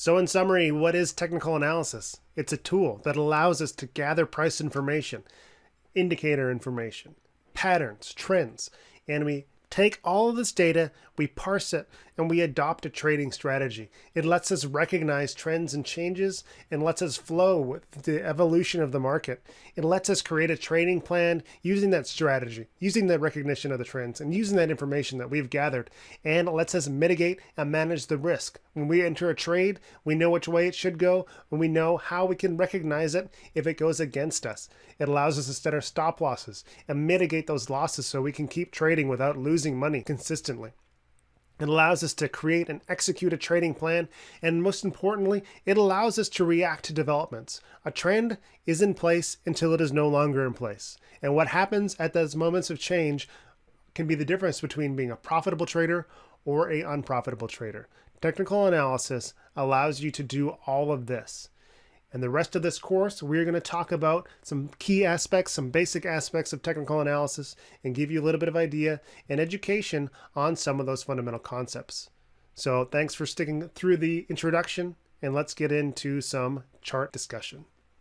So in summary, what is technical analysis? It's a tool that allows us to gather price information, indicator information, patterns, trends, and we take all of this data, we parse it, and we adopt a trading strategy. It lets us recognize trends and changes and lets us flow with the evolution of the market. It lets us create a trading plan using that strategy, using the recognition of the trends, and using that information that we've gathered. And it lets us mitigate and manage the risk. When we enter a trade, we know which way it should go, and we know how we can recognize it if it goes against us. It allows us to set our stop losses and mitigate those losses so we can keep trading without losing money consistently. It allows us to create and execute a trading plan, and most importantly, it allows us to react to developments. A trend is in place until it is no longer in place. And what happens at those moments of change can be the difference between being a profitable trader or an unprofitable trader. Technical analysis allows you to do all of this. And the rest of this course, we're going to talk about some key aspects, some basic aspects of technical analysis, and give you a little bit of idea and education on some of those fundamental concepts. So thanks for sticking through the introduction, and let's get into some chart discussion.